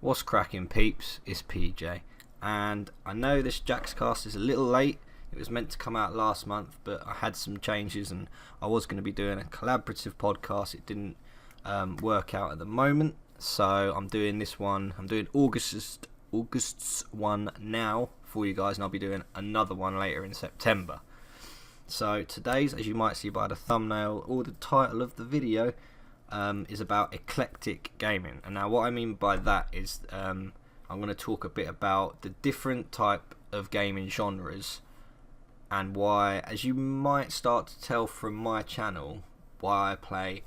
What's cracking, peeps? It's PJ, and I know this Jaxcast is a little late. It was meant to come out last month, but I had some changes, and I was going to be doing a collaborative podcast. It didn't work out at the moment, so I'm doing this one. I'm doing August's one now for you guys, and I'll be doing another one later in September. So today's, as you might see by the thumbnail or the title of the video, is about eclectic gaming. And now what I mean by that is I'm going to talk a bit about the different type of gaming genres and why, as you might start to tell from my channel, why I play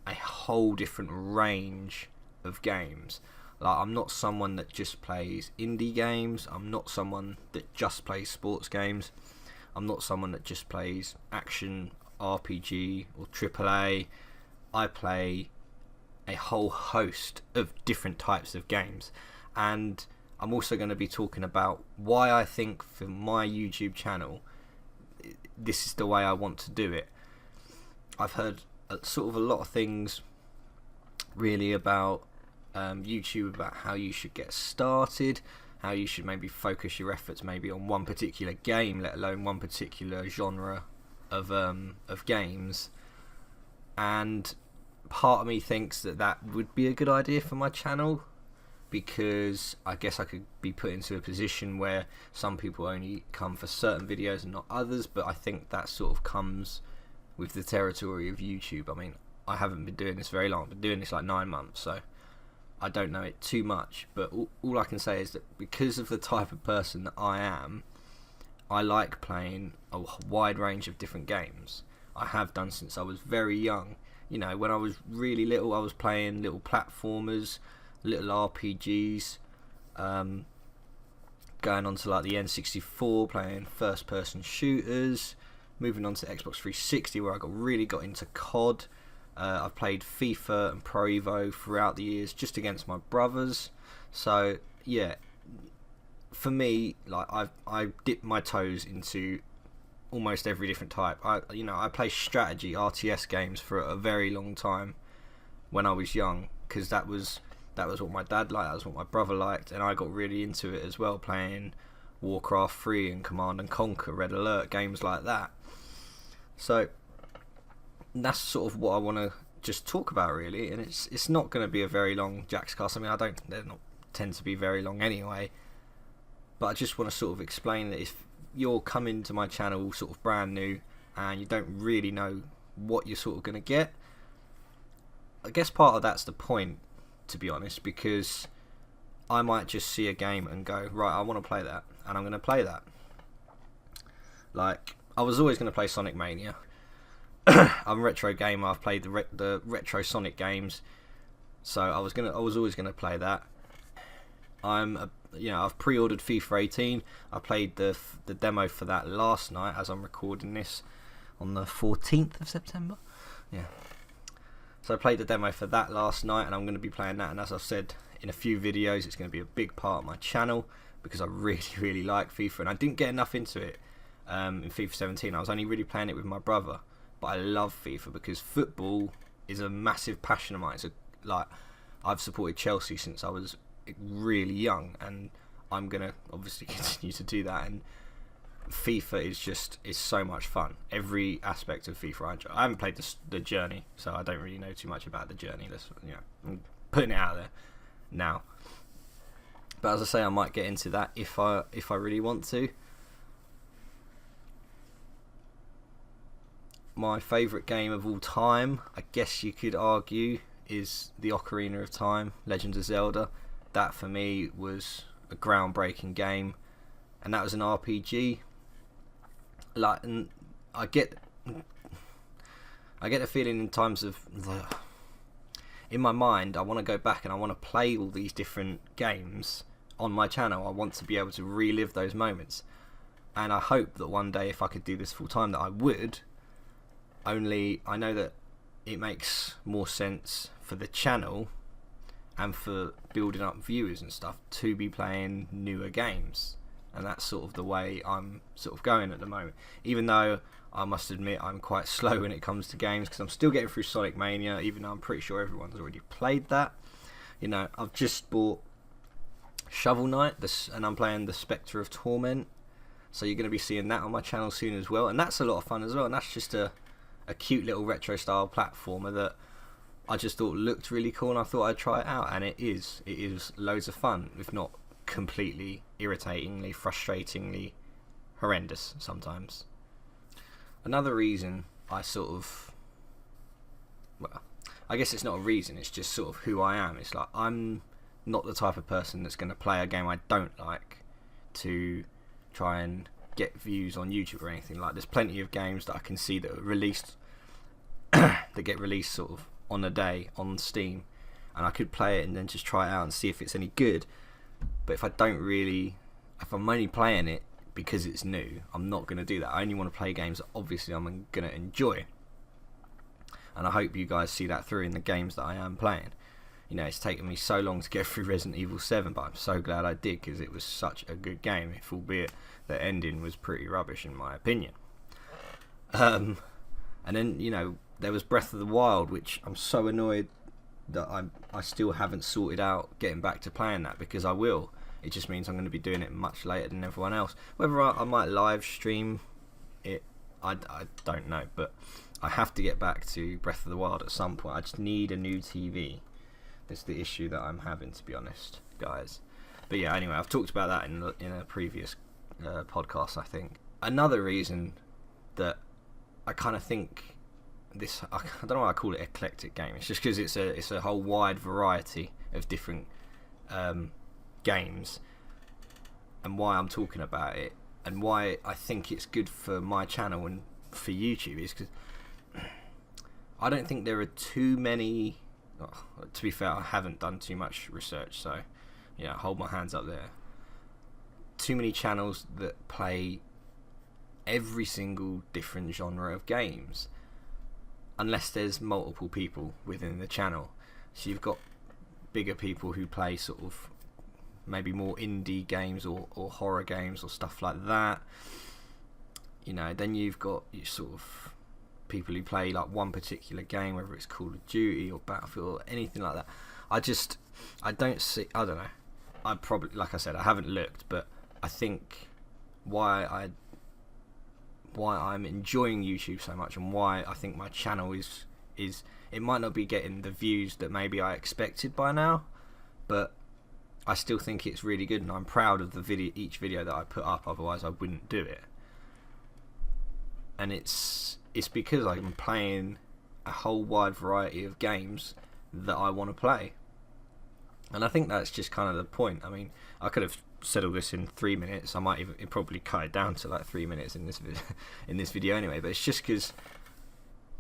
a whole different range of games. Like, I'm not someone that just plays indie games. I'm not someone that just plays sports games. I'm not someone that just plays action RPG or AAA. I play a whole host of different types of games, and I'm also going to be talking about why I think for my YouTube channel this is the way I want to do it. I've heard sort of a lot of things really about YouTube, about how you should get started, how you should maybe focus your efforts maybe on one particular game, let alone one particular genre of games. And part of me thinks that would be a good idea for my channel, because I guess I could be put into a position where some people only come for certain videos and not others, but I think that sort of comes with the territory of YouTube. I mean, I haven't been doing this very long. I've been doing this like 9 months, so I don't know it too much, but all I can say is that because of the type of person that I am, I like playing a wide range of different games. I have done since I was very young. You know, when I was really little, I was playing little platformers, little RPGs, going on to like the N64, playing first person shooters, moving on to Xbox 360 where I really got into COD. I've played FIFA and Pro Evo throughout the years, just against my brothers. So yeah, for me, like I dipped my toes into almost every different type. I play strategy RTS games for a very long time when I was young, because that was what my dad liked, that was what my brother liked, and I got really into it as well, playing Warcraft 3 and Command and Conquer, Red Alert, games like that. So that's sort of what I want to just talk about, really. And it's not going to be a very long Jaxcast. I mean, they're not tend to be very long anyway, but I just want to sort of explain that if you're coming to my channel sort of brand new and you don't really know what you're sort of going to get, I guess part of that's the point, to be honest, because I might just see a game and go, right, I want to play that, and I'm going to play that. Like, I was always going to play Sonic Mania. I'm a retro gamer. I've played the retro Sonic games, so I was always gonna play that. I've pre-ordered FIFA 18. I played the demo for that last night, as I'm recording this on the 14th of September. Yeah. So I played the demo for that last night, and I'm going to be playing that. And as I've said in a few videos, it's going to be a big part of my channel because I really, really like FIFA, and I didn't get enough into it in FIFA 17. I was only really playing it with my brother. But I love FIFA because football is a massive passion of mine. I've supported Chelsea since I was really young, and I'm gonna obviously continue to do that. And FIFA is so much fun. Every aspect of FIFA I enjoy. I haven't played the journey, so I don't really know too much about the journey. I'm putting it out there now. But as I say, I might get into that if I really want to. My favourite game of all time, I guess you could argue, is the Ocarina of Time, Legend of Zelda. That for me was a groundbreaking game, and that was an RPG. And I get the feeling in times of in my mind, I want to go back and I want to play all these different games on my channel. I want to be able to relive those moments, and I hope that one day, if I could do this full time, that I would. Only I know that it makes more sense for the channel and for building up viewers and stuff to be playing newer games, and that's sort of the way I'm sort of going at the moment. Even though I must admit I'm quite slow when it comes to games, because I'm still getting through Sonic Mania, even though I'm pretty sure everyone's already played that. You know, I've just bought Shovel Knight, and I'm playing the Spectre of Torment. So you're going to be seeing that on my channel soon as well, and that's a lot of fun as well. And that's just a cute little retro style platformer that I just thought looked really cool, and I thought I'd try it out, and it is loads of fun, if not completely irritatingly, frustratingly horrendous sometimes. Another reason I guess it's not a reason, it's just sort of who I am. It's like I'm not the type of person that's going to play a game I don't like to try and get views on YouTube or anything. Like, there's plenty of games that I can see that are released that get released sort of on a day on Steam, and I could play it and then just try it out and see if it's any good. But if I'm only playing it because it's new, I'm not going to do that. I only want to play games that obviously I'm going to enjoy, and I hope you guys see that through in the games that I am playing. You know, it's taken me so long to get through Resident Evil 7, but I'm so glad I did, because it was such a good game, if albeit the ending was pretty rubbish in my opinion. And then, you know, there was Breath of the Wild, which I'm so annoyed that I still haven't sorted out getting back to playing that, because I will. It just means I'm going to be doing it much later than everyone else. Whether I might live stream it, I don't know, but I have to get back to Breath of the Wild at some point. I just need a new TV. That's the issue that I'm having, to be honest, guys. But yeah, anyway, I've talked about that in a previous podcast, I think. Another reason that I kind of think this, I don't know why I call it eclectic game. It's just because it's a whole wide variety of different games, and why I'm talking about it, and why I think it's good for my channel and for YouTube is because I don't think there are too many. To be fair, I haven't done too much research, so yeah, hold my hands up there. Too many channels that play every single different genre of games, unless there's multiple people within the channel. So you've got bigger people who play sort of maybe more indie games or horror games or stuff like that. You know, then you've got your sort of people who play like one particular game, whether it's Call of Duty or Battlefield or anything like that. I don't know. I probably, like I said, I haven't looked, but I think why I'm enjoying YouTube so much, and why I think my channel is it might not be getting the views that maybe I expected by now, but I still think it's really good, and I'm proud of each video that I put up, otherwise I wouldn't do it. And it's because I'm playing a whole wide variety of games that I want to play. And I think that's just kind of the point. I mean, I could have said all this in 3 minutes. I might even probably cut it down to like 3 minutes in this video anyway. But it's just because,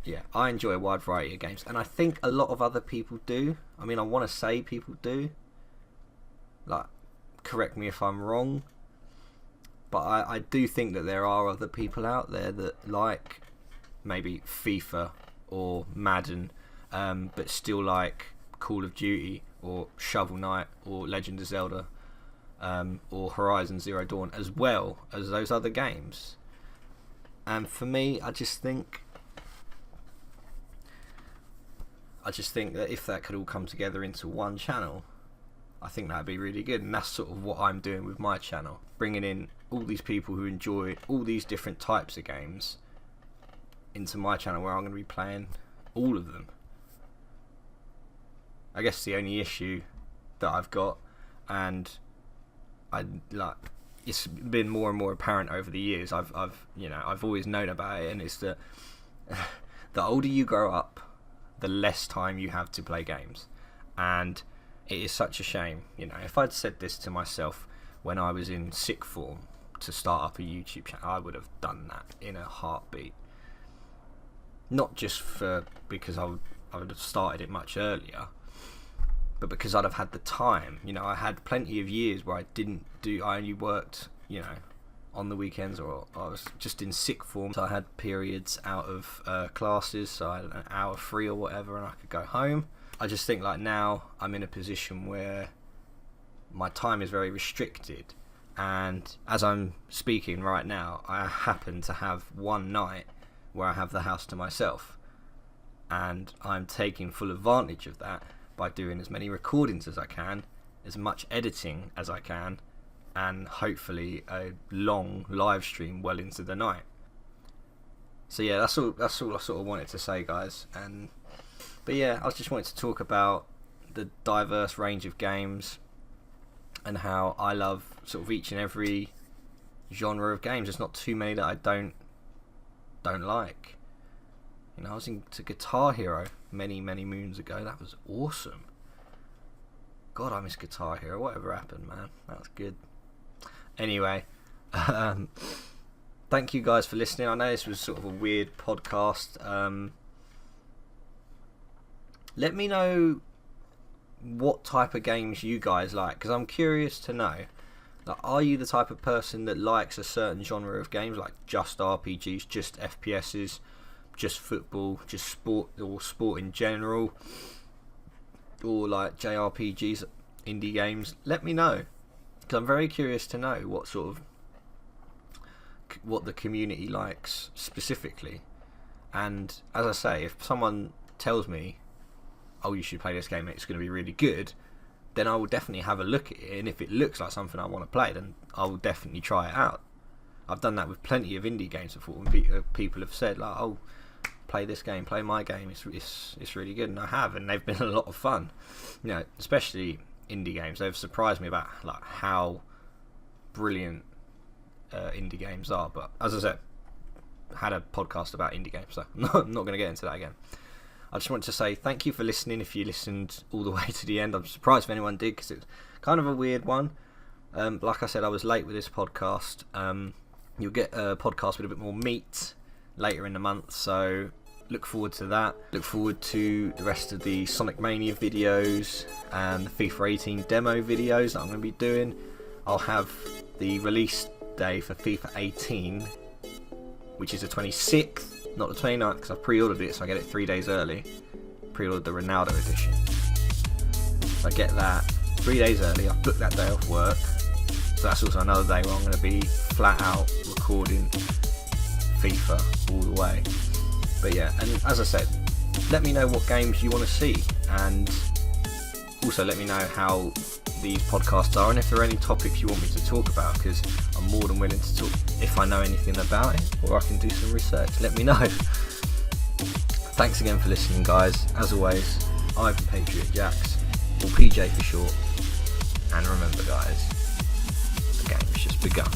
yeah, I enjoy a wide variety of games, and I think a lot of other people do. I mean, I want to say people do. Like, correct me if I'm wrong, but I do think that there are other people out there that like maybe FIFA or Madden, but still like Call of Duty or Shovel Knight or Legend of Zelda, or Horizon Zero Dawn, as well as those other games. And for me, I just think that if that could all come together into one channel, I think that'd be really good. And that's sort of what I'm doing with my channel, bringing in all these people who enjoy all these different types of games into my channel, where I'm going to be playing all of them. I guess the only issue that I've got, and it's been more and more apparent over the years, I've always known about it, and it's that the older you grow up, the less time you have to play games. And it is such a shame. You know, if I'd said this to myself when I was in sick form to start up a YouTube channel, I would have done that in a heartbeat. Not just because I would have started it much earlier, but because I'd have had the time. You know, I had plenty of years where I only worked, you know, on the weekends, or I was just in sick form. So I had periods out of classes, so I had an hour free or whatever, and I could go home. I just think like now I'm in a position where my time is very restricted, and as I'm speaking right now, I happen to have one night where I have the house to myself, and I'm taking full advantage of that by doing as many recordings as I can as much editing as I can, and hopefully a long live stream well into the night. So yeah, that's all I sort of wanted to say, guys. But yeah, I just wanted to talk about the diverse range of games and how I love sort of each and every genre of games. There's not too many that I don't like. You know, I was into Guitar Hero many moons ago. That was awesome. God, I miss Guitar Hero. Whatever happened, man? That was good. Anyway, thank you guys for listening. I know this was sort of a weird podcast. Let me know what type of games you guys like, because I'm curious to know. Like, are you the type of person that likes a certain genre of games, like just RPGs, just FPSs, just football, just sport, or sport in general, or like JRPGs, indie games? Let me know, because I'm very curious to know what the community likes specifically. And as I say, if someone tells me, oh, you should play this game, it's going to be really good, then I will definitely have a look at it, and if it looks like something I want to play, then I will definitely try it out. I've done that with plenty of indie games before, when people have said, like, oh, play this game, play my game, it's really good, and I have, and they've been a lot of fun. You know, especially indie games, they've surprised me about like how brilliant indie games are. But as I said, I had a podcast about indie games, so I'm not going to get into that again. I just want to say thank you for listening. If you listened all the way to the end, I'm surprised if anyone did, because it's kind of a weird one. Like I said, I was late with this podcast. You'll get a podcast with a bit more meat later in the month, so look forward to that. Look forward to the rest of the Sonic Mania videos and the FIFA 18 demo videos that I'm going to be doing. I'll have the release day for FIFA 18, which is the 26th. Not the 29th, because I've pre-ordered it, so I get it 3 days early. Pre-ordered the Ronaldo edition. So I get that 3 days early. I've booked that day off work. So that's also another day where I'm going to be flat out recording FIFA all the way. But yeah, and as I said, let me know what games you want to see, and also let me know how these podcasts are, and if there are any topics you want me to talk about, because I'm more than willing to talk if I know anything about it, or I can do some research. Let me know. Thanks again for listening, guys. As always, I've been Patriot Jax, or PJ for short, and remember, guys, the game's just begun.